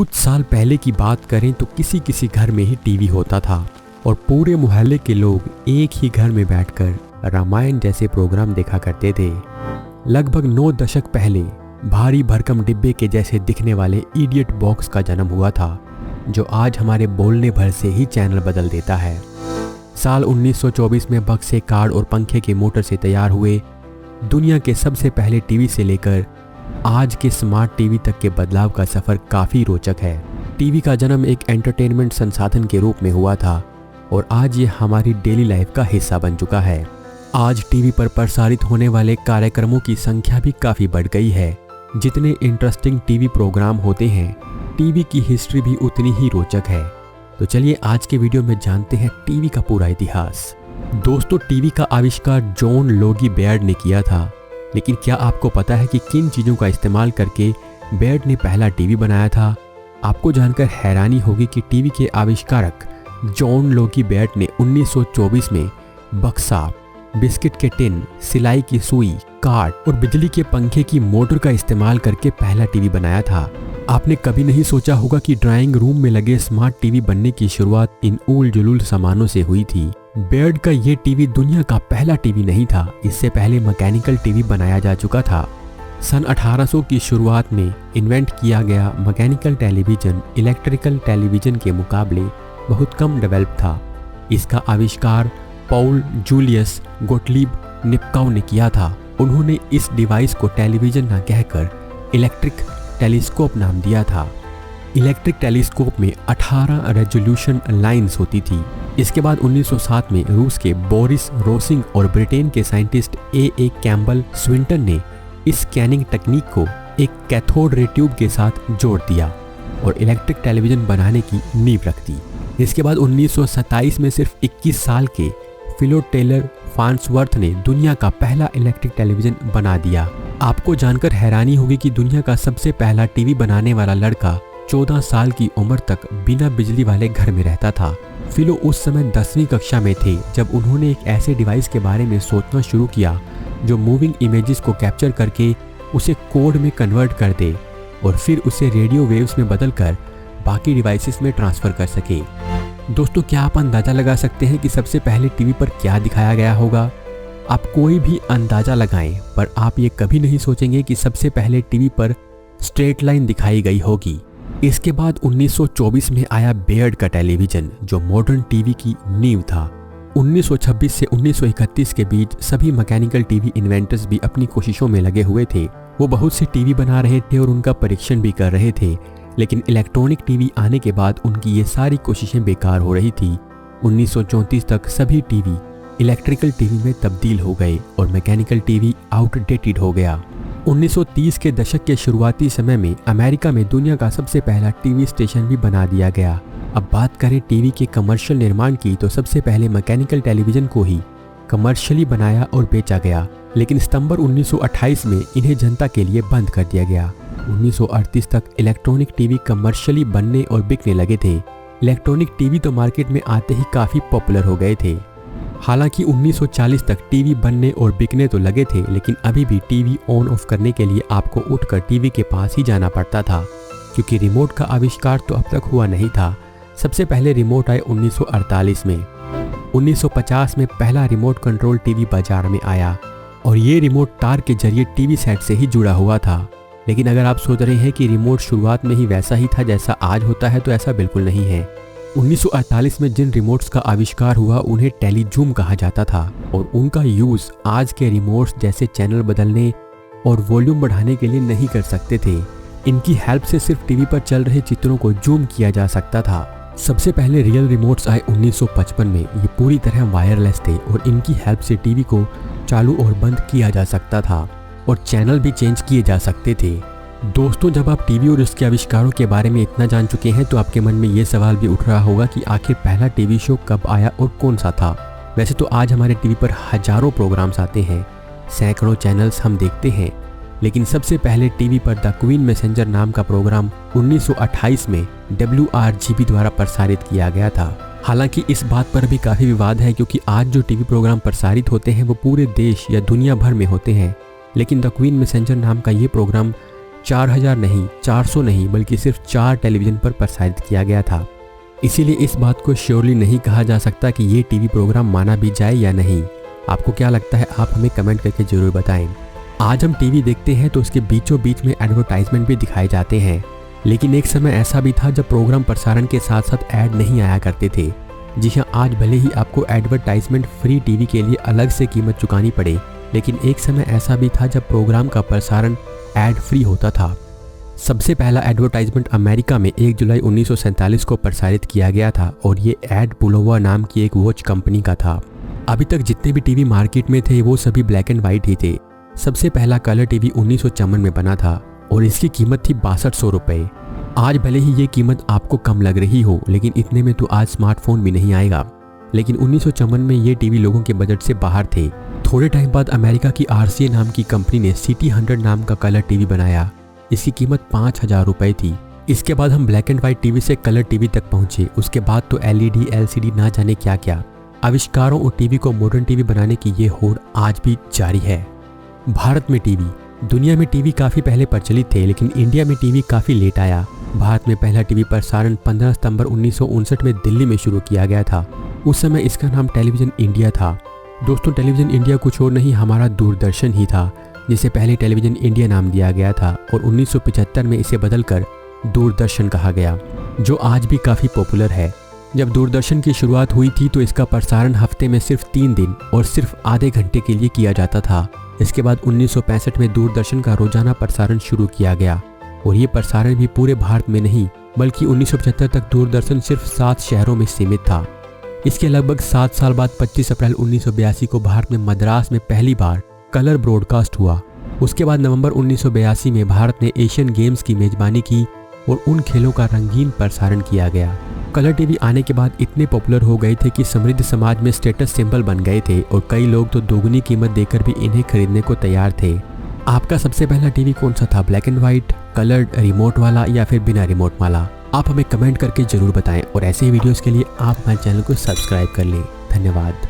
कुछ साल पहले की बात करें तो किसी किसी घर में ही टीवी होता था और पूरे मोहल्ले के लोग एक ही घर में बैठकर रामायण जैसे प्रोग्राम देखा करते थे। लगभग 9 दशक पहले भारी भरकम डिब्बे के जैसे दिखने वाले इडियट बॉक्स का जन्म हुआ था, जो आज हमारे बोलने भर से ही चैनल बदल देता है। साल 1924 में बक्से, कार्ड और पंखे के मोटर से तैयार हुए दुनिया के सबसे पहले टीवी से लेकर आज के स्मार्ट टीवी तक के बदलाव का सफर काफी रोचक है। टीवी का जन्म एक एंटरटेनमेंट संसाधन के रूप में हुआ था और आज ये हमारी डेली लाइफ का हिस्सा बन चुका है। आज टीवी पर प्रसारित होने वाले कार्यक्रमों की संख्या भी काफी बढ़ गई है। जितने इंटरेस्टिंग टीवी प्रोग्राम होते हैं, टीवी की हिस्ट्री भी उतनी ही रोचक है। तो चलिए आज के वीडियो में जानते हैं टीवी का पूरा इतिहास। दोस्तों, टीवी का आविष्कार जॉन लोगी बेयर्ड ने किया था, लेकिन क्या आपको पता है कि किन चीज़ों का इस्तेमाल करके बेयर्ड ने पहला टीवी बनाया था? आपको जानकर हैरानी होगी कि टीवी के आविष्कारक जॉन लोगी बेयर्ड ने 1924 में बक्सा, बिस्किट के टिन, सिलाई की सुई, कार्ड और बिजली के पंखे की मोटर का इस्तेमाल करके पहला टीवी बनाया था। आपने कभी नहीं सोचा होगा कि ड्राइंग रूम में लगे स्मार्ट टीवी बनने की शुरुआत इन ऊल जुलूल सामानों से हुई थी। बेयर्ड का ये टीवी दुनिया का पहला टीवी नहीं था, इससे पहले मैकेनिकल टीवी बनाया जा चुका था। सन 1800 की शुरुआत में इन्वेंट किया गया मैकेनिकल टेलीविजन इलेक्ट्रिकल टेलीविजन के मुकाबले बहुत कम डेवलप था। इसका आविष्कार पॉल जूलियस गोटलीब निप्काउ ने किया था। उन्होंने इस डिवाइस को टेलीविजन न कहकर इलेक्ट्रिक टेलीस्कोप नाम दिया था। इलेक्ट्रिक टेलीस्कोप में 18 रेजोल्यूशन लाइंस होती थी। इसके बाद 1907 में रूस के बोरिस रोसिंग और ब्रिटेन के साइंटिस्ट ए कैम्बल स्विंटन ने इस स्कैनिंग तकनीक को एक कैथोड रे ट्यूब के साथ जोड़ दिया और इलेक्ट्रिक टेलीविजन बनाने की नींव रख दी। इसके बाद 1927 में सिर्फ 21 साल के फिलो टेलर फार्न्सवर्थ ने दुनिया का पहला इलेक्ट्रिक टेलीविजन बना दिया। आपको जानकर हैरानी होगी कि दुनिया का सबसे पहला टीवी बनाने वाला लड़का 14 साल की उम्र तक बिना बिजली वाले घर में रहता था। फिलो उस समय 10वीं कक्षा में थे जब उन्होंने एक ऐसे डिवाइस के बारे में सोचना शुरू किया जो मूविंग इमेजेस को कैप्चर करके उसे कोड में कन्वर्ट कर दे और फिर उसे रेडियो वेव्स में बदलकर बाकी डिवाइसेस में ट्रांसफर कर सके। दोस्तों, क्या आप अंदाजा लगा सकते हैं कि सबसे पहले टीवी पर क्या दिखाया गया होगा? आप कोई भी अंदाजा लगाएं, पर आप ये कभी नहीं सोचेंगे कि सबसे पहले टीवी पर स्ट्रेट लाइन दिखाई गई होगी। इसके बाद 1924 में आया बेयर्ड का टेलीविजन, जो मॉडर्न टीवी की नींव था। 1926 से 1931 के बीच सभी मैकेनिकल टीवी इन्वेंटर्स भी अपनी कोशिशों में लगे हुए थे। वो बहुत से टीवी बना रहे थे और उनका परीक्षण भी कर रहे थे, लेकिन इलेक्ट्रॉनिक टीवी आने के बाद उनकी ये सारी कोशिशें बेकार हो रही थी। 1934 तक सभी टीवी इलेक्ट्रिकल टीवी में तब्दील हो गए और मैकेनिकल टीवी आउटडेटेड हो गया। 1930 के दशक के शुरुआती समय में अमेरिका में दुनिया का सबसे पहला टीवी स्टेशन भी बना दिया गया। अब बात करें टीवी के कमर्शियल निर्माण की, तो सबसे पहले मैकेनिकल टेलीविजन को ही कमर्शियली बनाया और बेचा गया, लेकिन सितंबर 1928 में इन्हें जनता के लिए बंद कर दिया गया। 1938 तक इलेक्ट्रॉनिक टीवी कमर्शियली बनने और बिकने लगे थे। इलेक्ट्रॉनिक टीवी तो मार्केट में आते ही काफ़ी पॉपुलर हो गए थे। हालांकि 1940 तक टीवी बनने और बिकने तो लगे थे, लेकिन अभी भी टीवी ऑन ऑफ करने के लिए आपको उठकर टीवी के पास ही जाना पड़ता था, क्योंकि रिमोट का आविष्कार तो अब तक हुआ नहीं था। सबसे पहले रिमोट आए 1948 में। 1950 में पहला रिमोट कंट्रोल टीवी बाजार में आया और ये रिमोट तार के जरिए टीवी सेट से ही जुड़ा हुआ था। लेकिन अगर आप सोच रहे हैं कि रिमोट शुरुआत में ही वैसा ही था जैसा आज होता है, तो ऐसा बिल्कुल नहीं है। 1948 में जिन रिमोट्स का आविष्कार हुआ उन्हें टेलीजूम कहा जाता था और उनका यूज़ आज के रिमोट्स जैसे चैनल बदलने और वॉल्यूम बढ़ाने के लिए नहीं कर सकते थे। इनकी हेल्प से सिर्फ टीवी पर चल रहे चित्रों को जूम किया जा सकता था। सबसे पहले रियल रिमोट्स आए 1955 में। ये पूरी तरह वायरलेस थे और इनकी हेल्प से टीवी को चालू और बंद किया जा सकता था और चैनल भी चेंज किए जा सकते थे। दोस्तों, जब आप टीवी और उसके आविष्कारों के बारे में इतना जान चुके हैं तो आपके मन में ये सवाल भी उठ रहा होगा कि आखिर पहला टीवी शो कब आया और कौन सा था। वैसे तो आज हमारे टीवी पर हजारों प्रोग्राम्स आते हैं, सैकड़ों चैनल्स हम देखते हैं, लेकिन सबसे पहले टीवी पर द क्वीन मैसेंजर नाम का प्रोग्राम 1928 में WRGB द्वारा प्रसारित किया गया था। हालांकि इस बात पर भी काफ़ी विवाद है, क्योंकि आज जो टीवी प्रोग्राम प्रसारित होते हैं वो पूरे देश या दुनिया भर में होते हैं, लेकिन द क्वीन मैसेंजर नाम का ये प्रोग्राम 4000 नहीं, 400 नहीं, बल्कि सिर्फ 4 टेलीविजन पर प्रसारित किया गया था। इसीलिए इस बात को श्योरली नहीं कहा जा सकता कि ये टीवी प्रोग्राम माना भी जाए या नहीं। आपको क्या लगता है, आप हमें कमेंट करके जरूर बताएं। आज हम टीवी देखते हैं तो उसके बीचों बीच में एडवर्टाइजमेंट भी दिखाए जाते हैं, लेकिन एक समय ऐसा भी था जब प्रोग्राम प्रसारण के साथ साथ ऐड नहीं आया करते थे। जी हाँ, आज भले ही आपको एडवर्टाइजमेंट फ्री टीवी के लिए अलग से कीमत चुकानी पड़े, लेकिन एक समय ऐसा भी था जब प्रोग्राम का प्रसारण ऐड फ्री होता था। सबसे पहला एडवर्टाइजमेंट अमेरिका में 1 जुलाई 1947 को प्रसारित किया गया था और ये एड बुलोवा नाम की एक वॉच कंपनी का था। अभी तक जितने भी टीवी मार्केट में थे वो सभी ब्लैक एंड व्हाइट ही थे। सबसे पहला कलर टीवी 1954 में बना था और इसकी कीमत थी 6200 रुपये। आज भले ही ये कीमत आपको कम लग रही हो, लेकिन इतने में तो आज स्मार्टफोन भी नहीं आएगा। लेकिन 1954 में ये टीवी लोगों के बजट से बाहर थे। थोड़े टाइम बाद अमेरिका की RCA नाम की कंपनी ने CT100 नाम का कलर टीवी बनाया। इसकी कीमत 5000 रुपये थी। इसके बाद हम ब्लैक एंड व्हाइट टीवी से कलर टीवी तक पहुंचे। उसके बाद तो LED, LCD ना जाने क्या क्या आविष्कारों और टीवी को मॉडर्न टीवी बनाने की ये होड़ आज भी जारी है। भारत में टीवी, दुनिया में टीवी काफ़ी पहले प्रचलित थे, लेकिन इंडिया में टीवी काफ़ी लेट आया। भारत में पहला टीवी प्रसारण 15 सितंबर 1959 में दिल्ली में शुरू किया गया था। उस समय इसका नाम टेलीविज़न इंडिया था। दोस्तों, टेलीविज़न इंडिया कुछ और नहीं, हमारा दूरदर्शन ही था, जिसे पहले टेलीविज़न इंडिया नाम दिया गया था और 1975 में इसे बदलकर दूरदर्शन कहा गया, जो आज भी काफ़ी पॉपुलर है। जब दूरदर्शन की शुरुआत हुई थी तो इसका प्रसारण हफ्ते में सिर्फ 3 दिन और सिर्फ आधे घंटे के लिए किया जाता था। इसके बाद 1965 में दूरदर्शन का रोजाना प्रसारण शुरू किया गया और ये प्रसारण भी पूरे भारत में नहीं, बल्कि 1975 तक दूरदर्शन सिर्फ 7 शहरों में सीमित था। इसके लगभग 7 साल बाद 25 अप्रैल 1982 को भारत में मद्रास में पहली बार कलर ब्रॉडकास्ट हुआ। उसके बाद नवंबर 1982 में भारत ने एशियन गेम्स की मेजबानी की और उन खेलों का रंगीन प्रसारण किया गया। कलर टीवी आने के बाद इतने पॉपुलर हो गए थे कि समृद्ध समाज में स्टेटस सिंबल बन गए थे और कई लोग तो दोगुनी कीमत देकर भी इन्हें खरीदने को तैयार थे। आपका सबसे पहला टीवी कौन सा था, black and white, coloured, remote वाला या फिर बिना रिमोट वाला? आप हमें कमेंट करके जरूर बताएं और ऐसे ही वीडियोस के लिए आप हमारे चैनल को सब्सक्राइब कर लें। धन्यवाद।